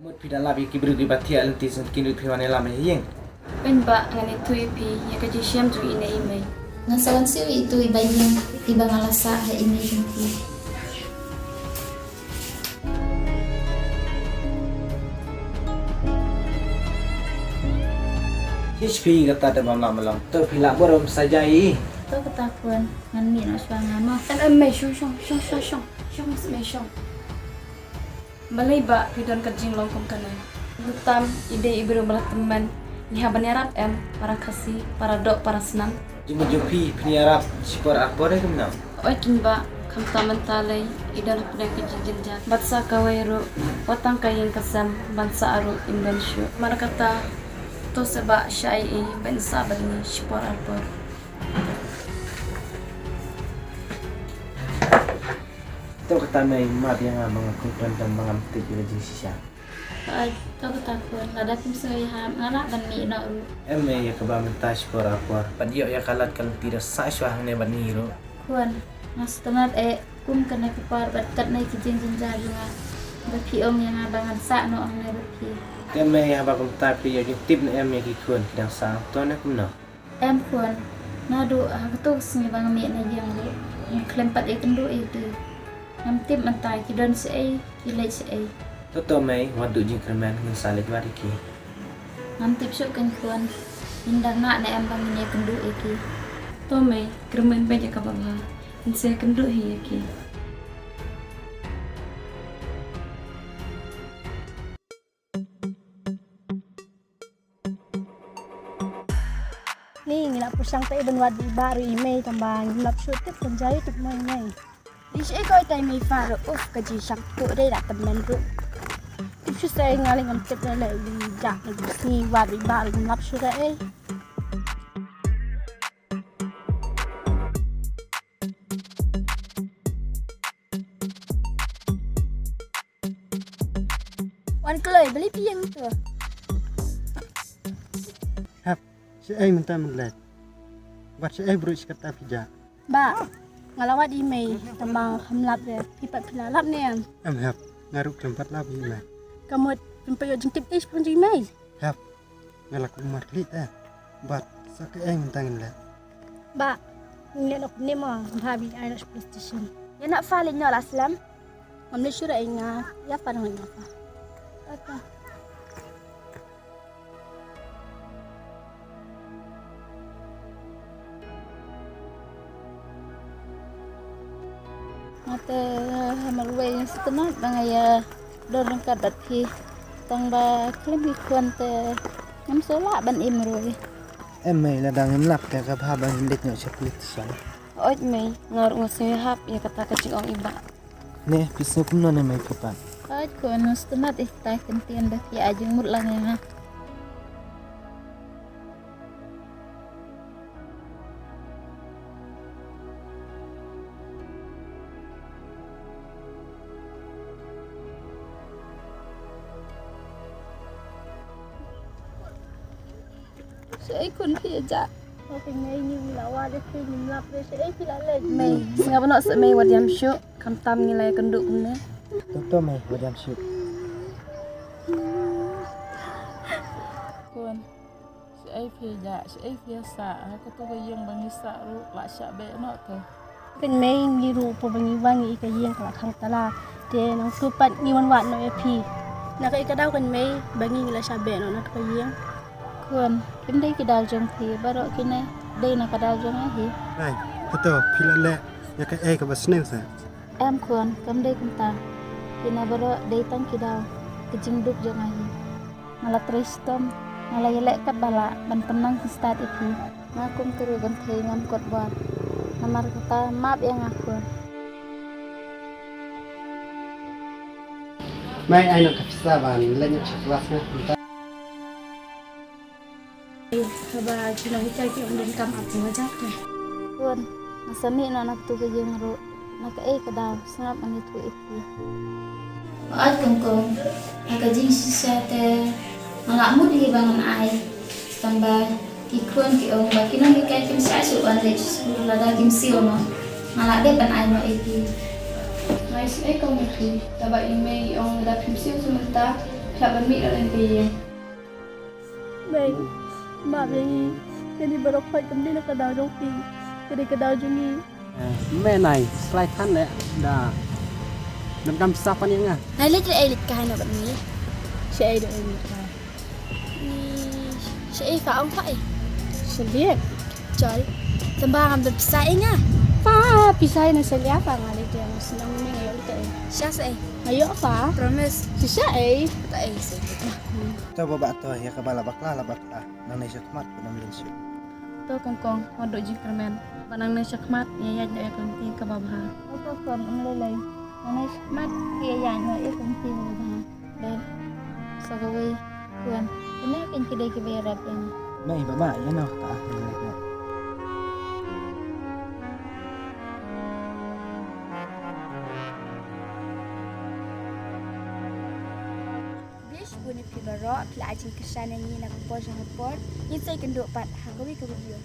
Mut pida labi ki bru ki batia alti sen kinu piwane lama yeng. Ben ba ngani tui pi ya ka jisiam tu ina imay. Ngan sawan siu itu ibayang iba ngalasa ha ini hinti. HP kata ada malam malam. Tu pila borom sajai. To ketakuan ngan mi na swanga mo. An may shong mas may shong. Balay ba pidon ka jing longkong kanay. Lutam ide ibro balat teman. Niha banyarap para kasih, para dok, para senam. Jumpa jupi peniarap sipor akbor ya kemana? Oi kin ba kam taman talay idan hapna ka jinjin batsa kawayro watang kayeng kasam bansa aru indensyo. Marakata to seba syai bansa bagni sipor arbor. Tu kata mai mat yang mga kumpulan dan mga mtik bila jisya. Ay to ketakuan lada kim soy ha ngala ban mi na ru. Ya keba minta sipor akbor. Padio ya kalat kalau tidak sa syah ne baniro. Kuan mas temat kum kana kepar bat na ki jinjin nga. Ba pi om yang abangan sa no ang ne pi. Ya bakum tapi ya tip na ki kun kidang sa to na kumna. Kuan nadu tu sini bang mi na yang ru. Klempat kendu itu. Nam tip mentai ki don se ki lej se. Toto mai wadu jing kremen ngan salit wariki. Nam tip syuk kan kuan indah nak na bang ni kendu iki. To may kermen ba ka banga. Inse kendo hi ki. Ni ngilap pusang tayo ban wadi baru imay tambang ngilap syutif kan jaya tuk may ngay. Di siya ikaw tayo may faro kaji siyang tu day temen ru. Tipsyo saya ngaling ang tip na lai jak ni wadi baru ngilap syutif Wan keloy beli piang tu. Si ay minta maglat. Buat si ay bro kata pija. Ba ngalawat imay tambang hamlap de pipat pilalap ni am. Hap ngaruk tempat labi lah. Kamu pempayo jengtip is pun imay. Hap ngalak umar lit Buat sakit ay minta nglat. Ba ngilok ni mo habi ay na police station. Ya nak falin nyo aslam. Mamle syura ay nga ya parang nga pa. Ata. Mate hamalwe yang setenat bangaya dorong kadat ki tangba klemi kuante ngam sola ban imroi. Mai ladang emlap ka kabhaban hindik nyo sa politisyan. Oi may ngar ngosay hap ya kata ka jing ong iba. Ne pisno kumno na may kapan. Ay ko ano setenat tay kentian ba ki ajeng mut lang nga. Saya kun pija. Okay ngay ni lawa de fi ni lap de ay pilale. May singa banok sa may wadiam syuk kam tam ngilay kenduk kumne. Toto mai wadam syuk. Kun si ai pija si ai biasa aku tu bayang bangisa ru la sya be no tu. Kan may ni ru po bangi wangi ikayeng kala kang tala. De nang supat ni wan wat no epi. Naka ikadaw kan may bangi ngila sabe no nakayeng. Kun kim dai kidal jong pi barok kine dai na kadal jong hi. Ay, betul pilale ya ka ay ka basneng sa. Kun kam dai kunta. Kina barok dai tang kidal kejing duk jong hi. Mala tristom mala yelek kat bala ban penang ki start iki. Ngakum turu ban thei ngam kot buat. Namar kata maaf yang aku. Mai ay nak kapsa ban lenya kelas na. Ba kina hicay ki undin kam apu wajak te. Kun nasami na naktu ke jeng ro naka kadal sangat ang itu iki. Maat kong naka jing sisate mga mo di bangan ay tambah ikon ki ong bakino ki kay kim sa su an le school lada kim si ono mala de pan ay no iki. Nice kong iki taba imay ong da kimsiw sumenta Siya ban mi lang kayeng. Mày mà về cái đi bờ khoai cầm đi là cái đào trong kỳ cái đi cái đào trong nghi Mẹ này, slide thân đấy, đã năm sapa nih nggak? Này lấy cái lịch cài nào bạn nghĩ? sẽ được em Sẽ phải ông phải. sẽ biết Trời, tầm ba làm được sai nha. pa pisay na sa liya pa nga dito yung sinang mga yun ito Sao sẽ? ayo pa Promise. si siya eh Tại sẽ. Coba bak to ya kabala bakla nang naisya kemat penam lensu. To kongkong wado jing permen. Panang na siya kmat niya ya kunti kababaha. Apa pun ang lalay. Ano smart kaya yan na itong team mo ba? Dan sa gawin kuan. Ini akan kita kiberap ini. Mai baba ya no ta nang Bish bunyi pibaro pelajar kesana ni nak pojang report ni saya kenduk pat hagawi ke video